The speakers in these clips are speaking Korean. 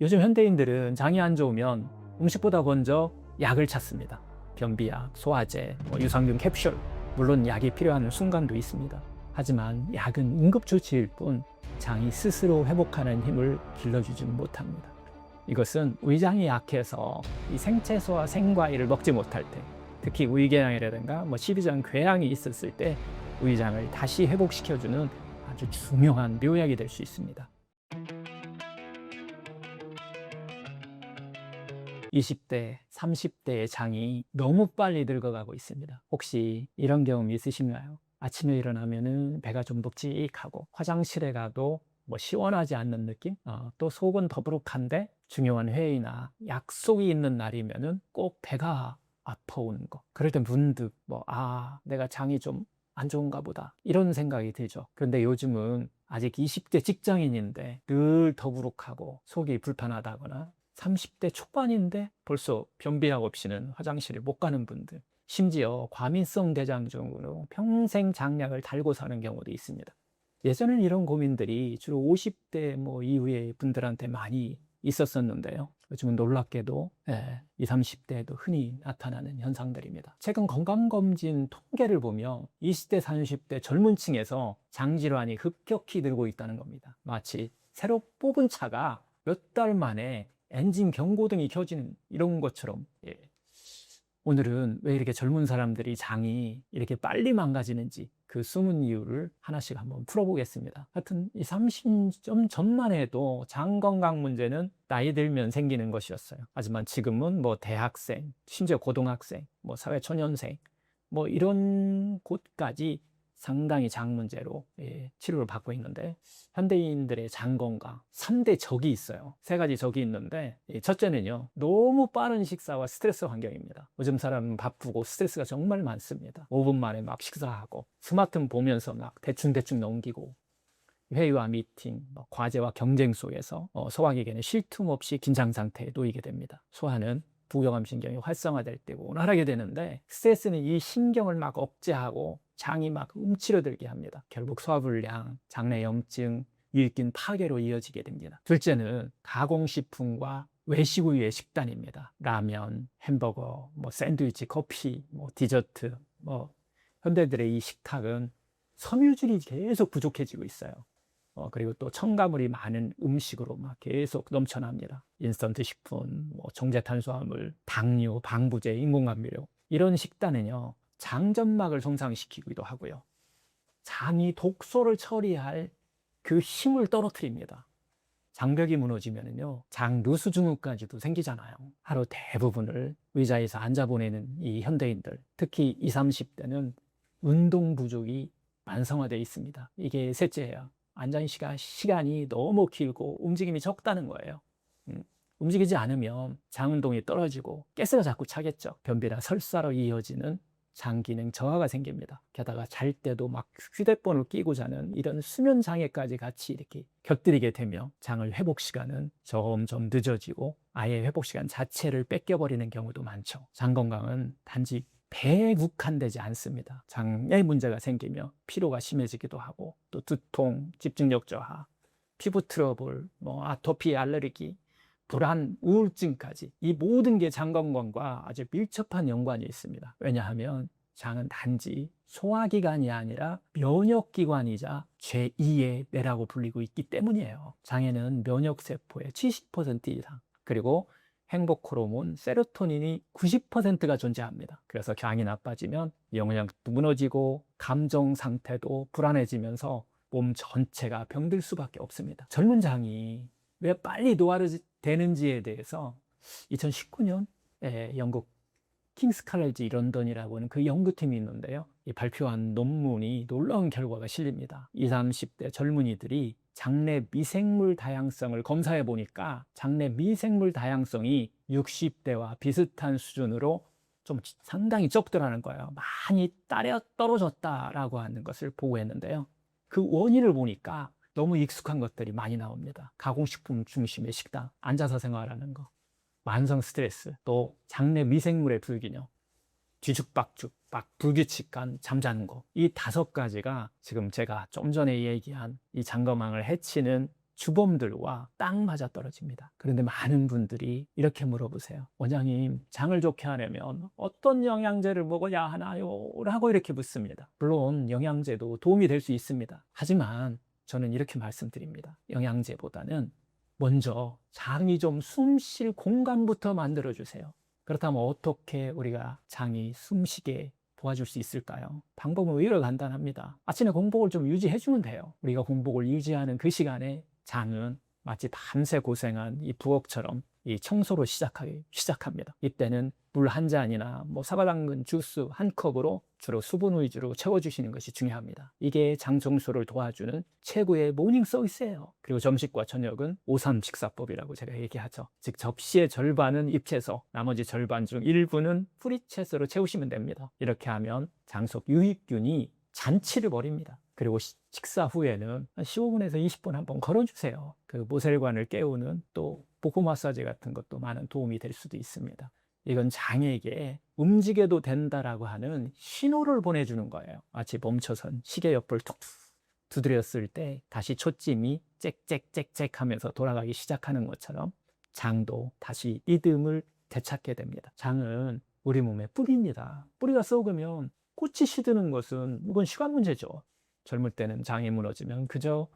요즘 현대인들은 장이 안 좋으면 음식보다 먼저 약을 찾습니다. 변비약, 소화제, 유산균 캡슐, 물론 약이 필요한 순간도 있습니다. 하지만 약은 응급조치일 뿐 장이 스스로 회복하는 힘을 길러주지는 못합니다. 이것은 위장이 약해서 이 생채소와 생과일을 먹지 못할 때, 특히 위궤양이라든가 십이장 궤양이 있었을 때 위장을 다시 회복시켜주는 아주 중요한 묘약이 될 수 있습니다. 20대, 30대의 장이 너무 빨리 늙어가고 있습니다. 혹시 이런 경험 있으신가요? 아침에 일어나면은 배가 좀 묵직하고 화장실에 가도 시원하지 않는 느낌? 또 속은 더부룩한데 중요한 회의나 약속이 있는 날이면은 꼭 배가 아파오는 거. 그럴 땐 문득 내가 장이 좀 안 좋은가 보다 이런 생각이 들죠. 그런데 요즘은 아직 20대 직장인인데 늘 더부룩하고 속이 불편하다거나 30대 초반인데 벌써 변비약 없이는 화장실을 못 가는 분들, 심지어 과민성 대장증으로 평생 장약을 달고 사는 경우도 있습니다. 예전엔 이런 고민들이 주로 50대 이후의 분들한테 많이 있었었는데요. 요즘은 놀랍게도 20, 30대에도 흔히 나타나는 현상들입니다. 최근 건강검진 통계를 보면 20대, 30대 젊은 층에서 장질환이 급격히 늘고 있다는 겁니다. 마치 새로 뽑은 차가 몇 달 만에 엔진 경고등이 켜지는 이런 것처럼. 오늘은 왜 이렇게 젊은 사람들이 장이 이렇게 빨리 망가지는지 그 숨은 이유를 하나씩 한번 풀어보겠습니다. 하여튼 이 30년 전만 해도 장 건강 문제는 나이 들면 생기는 것이었어요. 하지만 지금은 대학생, 심지어 고등학생, 사회초년생 이런 곳까지 상당히 장 문제로 치료를 받고 있는데, 현대인들의 장 건강 3대 적이 있어요. 3가지 적이 있는데, 첫째는요, 너무 빠른 식사와 스트레스 환경입니다. 요즘 사람은 바쁘고 스트레스가 정말 많습니다. 5분 만에 막 식사하고 스마트폰 보면서 막 대충대충 넘기고, 회의와 미팅, 과제와 경쟁 속에서 소화기관에 쉴 틈 없이 긴장 상태에 놓이게 됩니다. 소화는 부교감 신경이 활성화될 때고 원활하게 되는데, 스트레스는 이 신경을 막 억제하고 장이 막 움츠러들게 합니다. 결국 소화불량, 장내 염증, 유익균 파괴로 이어지게 됩니다. 둘째는 가공식품과 외식 후의 식단입니다. 라면, 햄버거, 샌드위치, 커피, 디저트, 현대들의 이 식탁은 섬유질이 계속 부족해지고 있어요. 그리고 또 첨가물이 많은 음식으로 막 계속 넘쳐납니다. 인스턴트 식품, 정제 탄수화물, 당류, 방부제, 인공감미료. 이런 식단은요, 장점막을 손상시키기도 하고요. 장이 독소를 처리할 그 힘을 떨어뜨립니다. 장벽이 무너지면은요, 장 누수 증후까지도 생기잖아요. 하루 대부분을 의자에서 앉아 보내는 이 현대인들, 특히 20, 30대는 운동 부족이 만성화되어 있습니다. 이게 셋째예요. 앉아 있는 시간이 너무 길고 움직임이 적다는 거예요. 움직이지 않으면 장 운동이 떨어지고 가스가 자꾸 차겠죠. 변비나 설사로 이어지는 장 기능 저하가 생깁니다. 게다가 잘 때도 막 휴대폰을 끼고 자는 이런 수면 장애까지 같이 이렇게 곁들이게 되며 장을 회복 시간은 점점 늦어지고 아예 회복 시간 자체를 뺏겨버리는 경우도 많죠. 장 건강은 단지 배에 국한되지 않습니다. 장에 문제가 생기며 피로가 심해지기도 하고, 또 두통, 집중력 저하, 피부 트러블, 아토피, 알레르기, 불안, 우울증까지 이 모든 게 장 건강과 아주 밀접한 연관이 있습니다. 왜냐하면 장은 단지 소화기관이 아니라 면역기관이자 제2의 뇌라고 불리고 있기 때문이에요. 장에는 면역세포의 70% 이상, 그리고 행복 호르몬 세로토닌이 90%가 존재합니다. 그래서 장이 나빠지면 영양도 무너지고 감정 상태도 불안해지면서 몸 전체가 병들 수밖에 없습니다. 젊은 장이 왜 빨리 노화되는지에 대해서 2019년 영국 킹스 칼리지 런던이라고 하는 그 연구팀이 있는데요, 이 발표한 논문이 놀라운 결과가 실립니다. 20, 30대 젊은이들이 장내 미생물 다양성을 검사해 보니까 장내 미생물 다양성이 60대와 비슷한 수준으로 좀 상당히 적더라는 거예요. 많이 떨어졌다라고 하는 것을 보고했는데요, 그 원인을 보니까 너무 익숙한 것들이 많이 나옵니다. 가공식품 중심의 식단, 앉아서 생활하는 거, 만성 스트레스, 또 장내 미생물의 불균형, 뒤죽박죽, 막 불규칙한 잠자는 거. 이 5가지가 지금 제가 좀 전에 얘기한 이 장건강을 해치는 주범들과 딱 맞아떨어집니다. 그런데 많은 분들이 이렇게 물어보세요. 원장님, 장을 좋게 하려면 어떤 영양제를 먹어야 하나요? 라고 이렇게 묻습니다. 물론 영양제도 도움이 될 수 있습니다. 하지만 저는 이렇게 말씀드립니다. 영양제보다는 먼저 장이 좀 숨 쉴 공간부터 만들어 주세요. 그렇다면 어떻게 우리가 장이 숨쉬게 도와줄 수 있을까요? 방법은 의외로 간단합니다. 아침에 공복을 좀 유지해 주면 돼요. 우리가 공복을 유지하는 그 시간에 장은 마치 밤새 고생한 이 부엌처럼 이 청소로 시작합니다. 이때는 물 한 잔이나 사과당근 주스 한 컵으로 주로 수분 위주로 채워주시는 것이 중요합니다. 이게 장 청소를 도와주는 최고의 모닝 서비스예요. 그리고 점심과 저녁은 5-3 식사법이라고 제가 얘기하죠. 즉 접시의 절반은 잎채소, 나머지 절반 중 일부는 뿌리채소로 채우시면 됩니다. 이렇게 하면 장 속 유익균이 잔치를 벌입니다. 그리고 식사 후에는 한 15분에서 20분 한번 걸어주세요. 그 모세혈관을 깨우는 또 복부 마사지 같은 것도 많은 도움이 될 수도 있습니다. 이건 장에게 움직여도 된다라고 하는 신호를 보내주는 거예요. 마치 멈춰선 시계 옆을 툭툭 두드렸을 때 다시 초침이 짹짹짹짹 하면서 돌아가기 시작하는 것처럼 장도 다시 리듬을 되찾게 됩니다. 장은 우리 몸의 뿌리입니다. 뿌리가 썩으면 꽃이 시드는 것은 이건 시간 문제죠. 젊을 때는 장이 무너지면 그저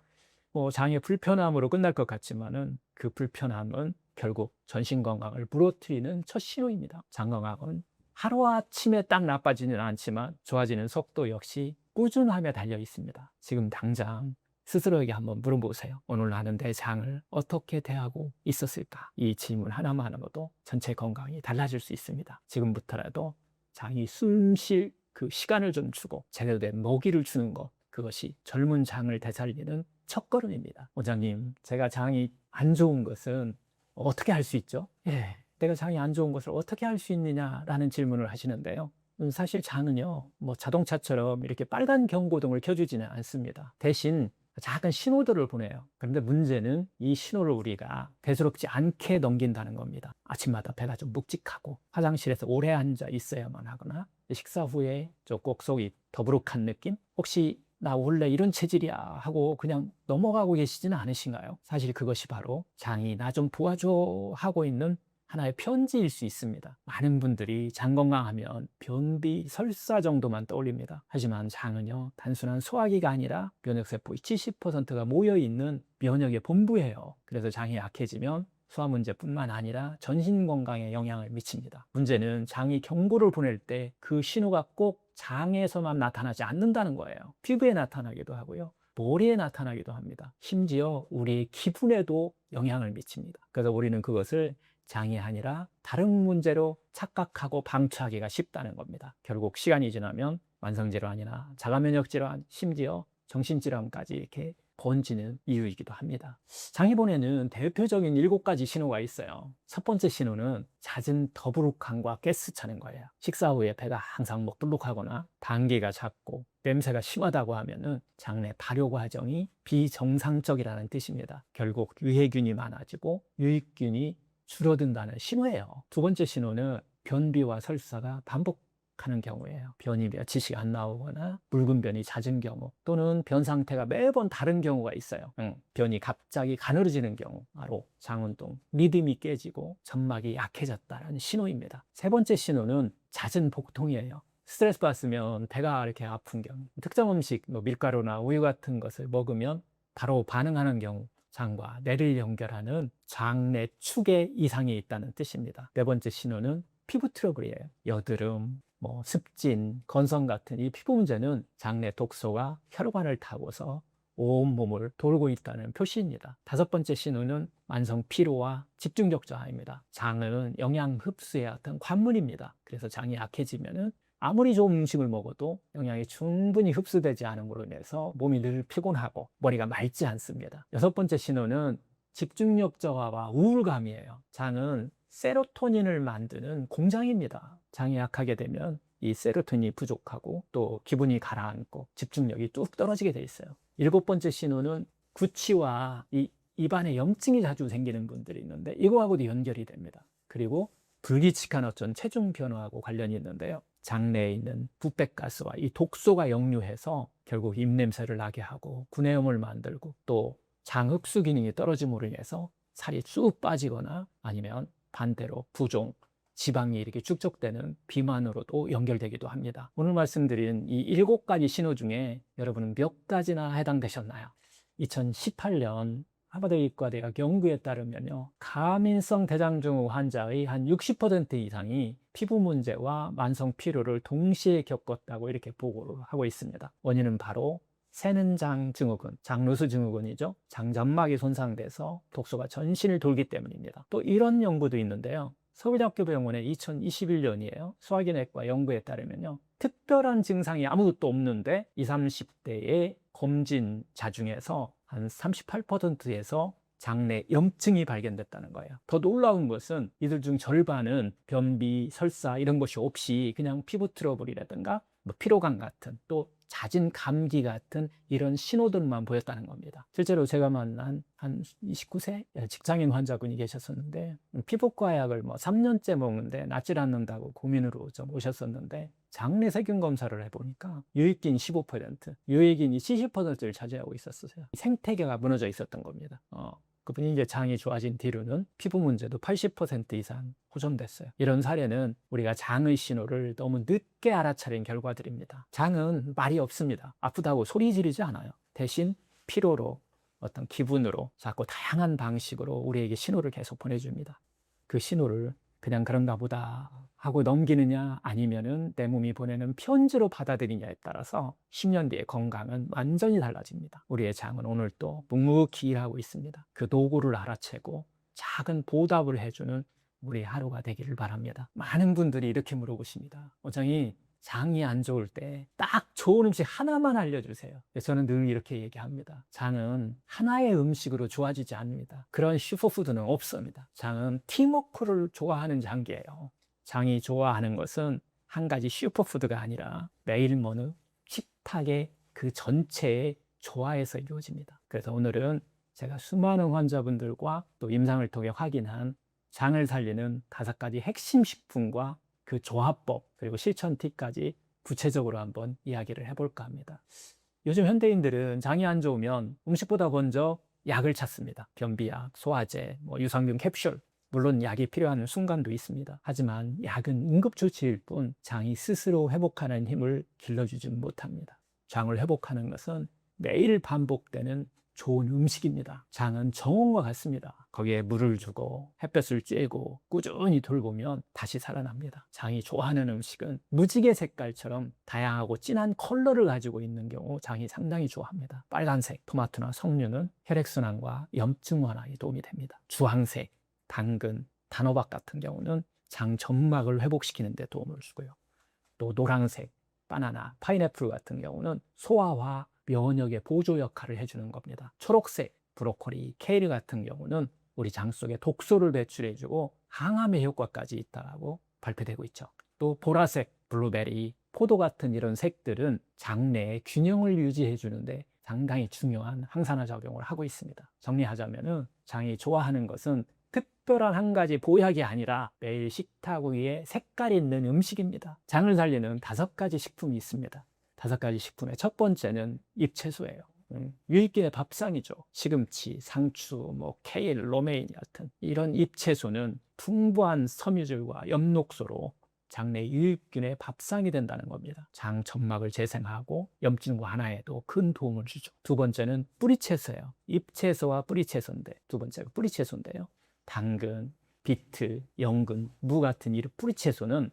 장의 불편함으로 끝날 것 같지만은 그 불편함은 결국 전신 건강을 무너뜨리는 첫 신호입니다. 장 건강은 하루아침에 딱 나빠지는 않지만 좋아지는 속도 역시 꾸준함에 달려 있습니다. 지금 당장 스스로에게 한번 물어보세요. 오늘 나는 내 장을 어떻게 대하고 있었을까? 이 질문 하나만으로도 전체 건강이 달라질 수 있습니다. 지금부터라도 장이 숨 쉴 그 시간을 좀 주고 제대로 된 먹이를 주는 것, 그것이 젊은 장을 되살리는 첫걸음입니다. 원장님, 제가 장이 안 좋은 것은 어떻게 할 수 있죠? 내가 장이 안 좋은 것을 어떻게 할 수 있느냐라는 질문을 하시는데요. 사실 장은요, 자동차처럼 이렇게 빨간 경고등을 켜주지는 않습니다. 대신 작은 신호들을 보내요. 그런데 문제는 이 신호를 우리가 대수롭지 않게 넘긴다는 겁니다. 아침마다 배가 좀 묵직하고 화장실에서 오래 앉아 있어야만 하거나 식사 후에 좀 꼭 속이 더부룩한 느낌? 혹시 나 원래 이런 체질이야 하고 그냥 넘어가고 계시지는 않으신가요? 사실 그것이 바로 장이 나 좀 도와줘 하고 있는 하나의 편지일 수 있습니다. 많은 분들이 장 건강하면 변비, 설사 정도만 떠올립니다. 하지만 장은요, 단순한 소화기가 아니라 면역세포의 70%가 모여있는 면역의 본부예요. 그래서 장이 약해지면 소화 문제뿐만 아니라 전신 건강에 영향을 미칩니다. 문제는 장이 경고를 보낼 때 그 신호가 꼭 장에서만 나타나지 않는다는 거예요. 피부에 나타나기도 하고요. 머리에 나타나기도 합니다. 심지어 우리의 기분에도 영향을 미칩니다. 그래서 우리는 그것을 장이 아니라 다른 문제로 착각하고 방치하기가 쉽다는 겁니다. 결국 시간이 지나면 만성질환이나 자가면역질환, 심지어 정신질환까지 이렇게 번지는 이유이기도 합니다. 장이본에는 대표적인 7가지 신호가 있어요. 첫 번째 신호는 잦은 더부룩함과 가스 차는 거예요. 식사 후에 배가 항상 먹들룩하거나 단기가 작고 냄새가 심하다고 하면은 장내 발효 과정이 비정상적이라는 뜻입니다. 결국 유해균이 많아지고 유익균이 줄어든다는 신호예요. 두 번째 신호는 변비와 설사가 반복하는 경우예요. 변이 며칠씩 안 나오거나 묽은 변이 잦은 경우, 또는 변 상태가 매번 다른 경우가 있어요. 변이 갑자기 가늘어지는 경우, 바로 장운동 리듬이 깨지고 점막이 약해졌다는 신호입니다. 세 번째 신호는 잦은 복통이에요. 스트레스 받으면 배가 이렇게 아픈 경우, 특정 음식, 밀가루나 우유 같은 것을 먹으면 바로 반응하는 경우, 장과 뇌를 연결하는 장내 축에 이상이 있다는 뜻입니다. 네 번째 신호는 피부 트러블이에요. 여드름, 습진, 건성 같은 이 피부 문제는 장내 독소가 혈관을 타고서 온몸을 돌고 있다는 표시입니다. 다섯 번째 신호는 만성 피로와 집중력 저하입니다. 장은 영양 흡수의 어떤 관문입니다. 그래서 장이 약해지면은 아무리 좋은 음식을 먹어도 영양이 충분히 흡수되지 않은 것으로 인해서 몸이 늘 피곤하고 머리가 맑지 않습니다. 여섯 번째 신호는 집중력 저하와 우울감이에요. 장은 세로토닌을 만드는 공장입니다. 장이 약하게 되면 이 세로토닌이 부족하고 또 기분이 가라앉고 집중력이 뚝 떨어지게 돼 있어요. 일곱 번째 신호는 구취와 이 입안에 염증이 자주 생기는 분들이 있는데 이거하고도 연결이 됩니다. 그리고 불규칙한 어떤 체중 변화하고 관련이 있는데요. 장내에 있는 부패가스와 이 독소가 역류해서 결국 입냄새를 나게 하고 구내염을 만들고 또 장 흡수 기능이 떨어짐으로 인해서 살이 쑥 빠지거나 아니면 반대로 부종, 지방이 이렇게 축적되는 비만으로도 연결되기도 합니다. 오늘 말씀드린 이 7가지 신호 중에 여러분은 몇 가지나 해당되셨나요? 2018년 하버드 의과대학 연구에 따르면요, 가민성 대장증후 환자의 한 60% 이상이 피부 문제와 만성 피로를 동시에 겪었다고 이렇게 보고를 하고 있습니다. 원인은 바로 새는장 증후군, 장루수 증후군이죠. 장점막이 손상돼서 독소가 전신을 돌기 때문입니다. 또 이런 연구도 있는데요. 서울대학교 병원의 2021년이에요. 소화기내과 연구에 따르면요, 특별한 증상이 아무것도 없는데 20, 30대의 검진자 중에서 한 38%에서 장내 염증이 발견됐다는 거예요. 더 놀라운 것은 이들 중 절반은 변비, 설사 이런 것이 없이 그냥 피부 트러블이라든가 뭐 피로감 같은, 또 잦은 감기 같은 이런 신호들만 보였다는 겁니다. 실제로 제가 만난 한 29세 직장인 환자분이 계셨었는데, 피부과 약을 뭐 3년째 먹는데 낫질 않는다고 고민으로 좀 오셨었는데, 장내 세균 검사를 해보니까 유익균 15%, 유해균이 70%를 차지하고 있었어요. 생태계가 무너져 있었던 겁니다. 그분이 이제 장이 좋아진 뒤로는 피부 문제도 80% 이상 호전됐어요. 이런 사례는 우리가 장의 신호를 너무 늦게 알아차린 결과들입니다. 장은 말이 없습니다. 아프다고 소리 지르지 않아요. 대신 피로로, 어떤 기분으로 자꾸 다양한 방식으로 우리에게 신호를 계속 보내줍니다. 그 신호를 그냥 그런가 보다 하고 넘기느냐, 아니면은 내 몸이 보내는 편지로 받아들이냐에 따라서 10년 뒤에 건강은 완전히 달라집니다. 우리의 장은 오늘 또 묵묵히 일하고 있습니다. 그 도구를 알아채고 작은 보답을 해주는 우리 하루가 되기를 바랍니다. 많은 분들이 이렇게 물어보십니다. 원장님, 장이 안 좋을 때 딱 좋은 음식 하나만 알려주세요. 저는 늘 이렇게 얘기합니다. 장은 하나의 음식으로 좋아지지 않습니다. 그런 슈퍼푸드는 없습니다. 장은 팀워크를 좋아하는 장기예요. 장이 좋아하는 것은 한 가지 슈퍼푸드가 아니라 매일 먹는 식탁의 그 전체의 조화에서 이루어집니다. 그래서 오늘은 제가 수많은 환자분들과 또 임상을 통해 확인한 장을 살리는 5가지 핵심 식품과 그 조합법, 그리고 실천 팁까지 구체적으로 한번 이야기를 해볼까 합니다. 요즘 현대인들은 장이 안 좋으면 음식보다 먼저 약을 찾습니다. 변비약, 소화제, 유산균 캡슐, 물론 약이 필요한 순간도 있습니다. 하지만 약은 응급조치일 뿐 장이 스스로 회복하는 힘을 길러주지 못합니다. 장을 회복하는 것은 매일 반복되는 좋은 음식입니다. 장은 정원과 같습니다. 거기에 물을 주고 햇볕을 쬐고 꾸준히 돌보면 다시 살아납니다. 장이 좋아하는 음식은 무지개 색깔처럼 다양하고 진한 컬러를 가지고 있는 경우 장이 상당히 좋아합니다. 빨간색, 토마토나 석류는 혈액순환과 염증 완화에 도움이 됩니다. 주황색, 당근, 단호박 같은 경우는 장 점막을 회복시키는 데 도움을 주고요. 또 노란색, 바나나, 파인애플 같은 경우는 소화와 면역의 보조 역할을 해주는 겁니다. 초록색, 브로콜리, 케일 같은 경우는 우리 장 속에 독소를 배출해주고 항암의 효과까지 있다고 발표되고 있죠. 또 보라색, 블루베리, 포도 같은 이런 색들은 장내의 균형을 유지해 주는데 상당히 중요한 항산화 작용을 하고 있습니다. 정리하자면은 장이 좋아하는 것은 특별한 한 가지 보약이 아니라 매일 식탁 위에 색깔 있는 음식입니다. 장을 살리는 5가지 식품이 있습니다. 5가지 식품의 첫 번째는 잎채소예요. 유익균의 밥상이죠. 시금치, 상추, 케일, 로메인 같은 이런 잎채소는 풍부한 섬유질과 엽록소로 장내 유익균의 밥상이 된다는 겁니다. 장 점막을 재생하고 염증 완화에도 큰 도움을 주죠. 두 번째는 뿌리채소예요. 잎채소와 뿌리채소인데, 두 번째가 뿌리채소인데요. 당근, 비트, 연근, 무 같은 이런 뿌리채소는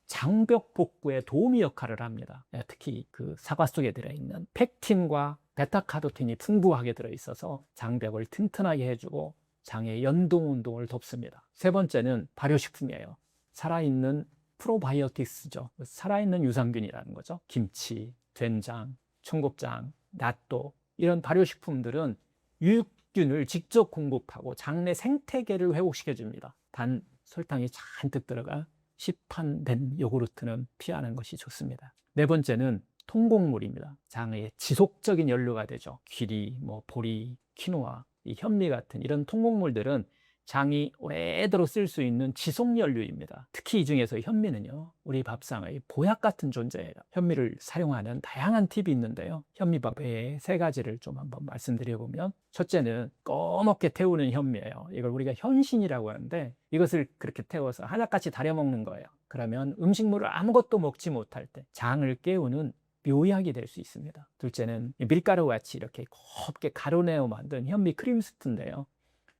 장벽 복구에 도우미 역할을 합니다. 특히 그 사과 속에 들어있는 펙틴과 베타카로틴이 풍부하게 들어있어서 장벽을 튼튼하게 해주고 장의 연동 운동을 돕습니다. 세 번째는 발효식품이에요. 살아있는 프로바이오틱스죠. 살아있는 유산균이라는 거죠. 김치, 된장, 청국장, 낫또 이런 발효식품들은 유익균을 직접 공급하고 장내 생태계를 회복시켜줍니다. 단 설탕이 잔뜩 들어가 시판된 요구르트는 피하는 것이 좋습니다. 네 번째는 통곡물입니다. 장의 지속적인 연료가 되죠. 귀리, 보리, 키노아, 이 현미 같은 이런 통곡물들은 장이 오래도록 쓸 수 있는 지속연료입니다. 특히 이 중에서 현미는요, 우리 밥상의 보약 같은 존재예요. 현미를 사용하는 다양한 팁이 있는데요. 현미밥 외에 세 가지를 좀 한번 말씀드려보면, 첫째는 꺼멓게 태우는 현미예요. 이걸 우리가 현신이라고 하는데, 이것을 그렇게 태워서 하나같이 다려 먹는 거예요. 그러면 음식물을 아무것도 먹지 못할 때 장을 깨우는 묘약이 될 수 있습니다. 둘째는 밀가루 같이 이렇게 곱게 가루내어 만든 현미 크림 스프인데요.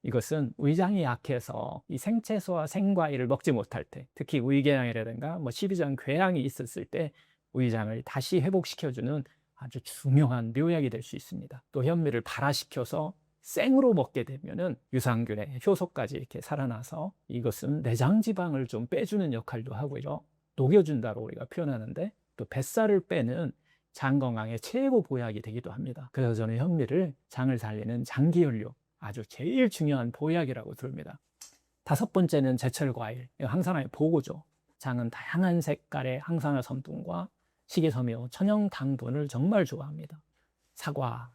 이것은 위장이 약해서 이 생채소와 생과일을 먹지 못할 때, 특히 위궤양이라든가 십이장 궤양이 있었을 때 위장을 다시 회복시켜주는 아주 중요한 묘약이 될 수 있습니다. 또 현미를 발화시켜서 생으로 먹게 되면은 유산균의 효소까지 이렇게 살아나서 이것은 내장 지방을 좀 빼주는 역할도 하고요. 녹여준다고 우리가 표현하는데, 또 뱃살을 빼는 장 건강의 최고 보약이 되기도 합니다. 그래서 저는 현미를 장을 살리는 장기연료, 아주 제일 중요한 보약이라고 듭니다. 다섯 번째는 제철 과일, 항산화의 보고죠. 장은 다양한 색깔의 항산화 성분과 식이섬유, 천연 당분을 정말 좋아합니다. 사과,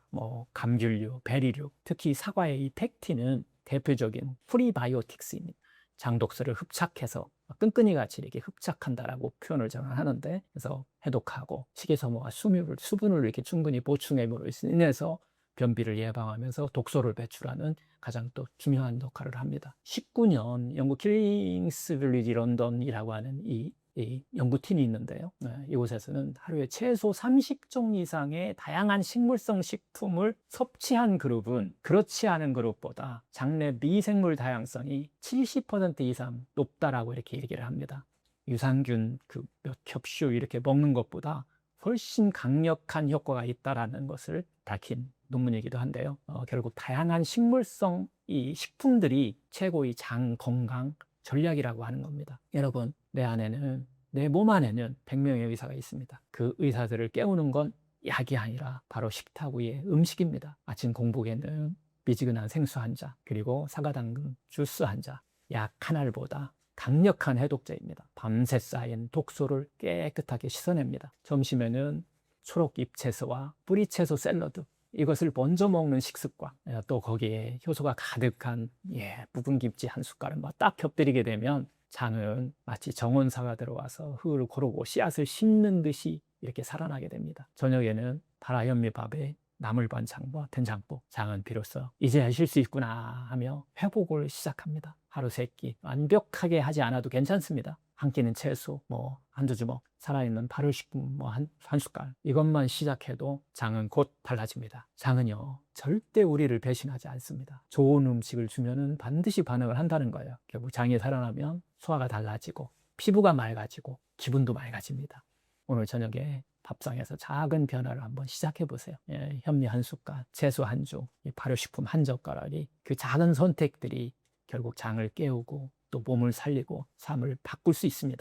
감귤류, 베리류, 특히 사과의 이 펙틴은 대표적인 프리바이오틱스입니다. 장 독소를 흡착해서 끈끈이 같이 이렇게 흡착한다라고 표현을 저는 하는데, 그래서 해독하고 식이섬유와 수분을 이렇게 충분히 보충함으로 인해서 변비를 예방하면서 독소를 배출하는 가장 또 중요한 역할을 합니다. 19년 영국 킹스 빌리지 런던이라고 하는 이 연구팀이 있는데요. 이곳에서는 하루에 최소 30종 이상의 다양한 식물성 식품을 섭취한 그룹은 그렇지 않은 그룹보다 장내 미생물 다양성이 70% 이상 높다라고 이렇게 얘기를 합니다. 유산균 몇 겹슈 이렇게 먹는 것보다 훨씬 강력한 효과가 있다라는 것을 밝힌 논문이기도 한데요. 결국 다양한 식물성 이 식품들이 최고의 장 건강 전략이라고 하는 겁니다. 여러분, 내 몸 안에는 100명의 의사가 있습니다. 그 의사들을 깨우는 건 약이 아니라 바로 식탁 위의 음식입니다. 아침 공복에는 미지근한 생수 한 잔, 그리고 사과 당근 주스 한 잔, 약 하나보다 강력한 해독제입니다. 밤새 쌓인 독소를 깨끗하게 씻어냅니다. 점심에는 초록 잎채소와 뿌리채소 샐러드, 이것을 먼저 먹는 식습관, 또 거기에 효소가 가득한 묵은 김치 한 숟갈을 딱 곁들이게 되면 장은 마치 정원사가 들어와서 흙을 고르고 씨앗을 심는 듯이 이렇게 살아나게 됩니다. 저녁에는 발화현미밥에 나물 반찬과 된장국, 장은 비로소 이제야 쉴 수 있구나 하며 회복을 시작합니다. 하루 세 끼 완벽하게 하지 않아도 괜찮습니다. 한 끼는 채소, 한두 주먹, 살아있는 발효식품 한 숟갈, 이것만 시작해도 장은 곧 달라집니다. 장은요, 절대 우리를 배신하지 않습니다. 좋은 음식을 주면은 반드시 반응을 한다는 거예요. 결국 장이 살아나면 소화가 달라지고 피부가 맑아지고 기분도 맑아집니다. 오늘 저녁에 밥상에서 작은 변화를 한번 시작해 보세요. 현미 한 숟갈, 채소 한 줌, 발효식품 한 젓가락이, 그 작은 선택들이 결국 장을 깨우고 또 몸을 살리고 삶을 바꿀 수 있습니다.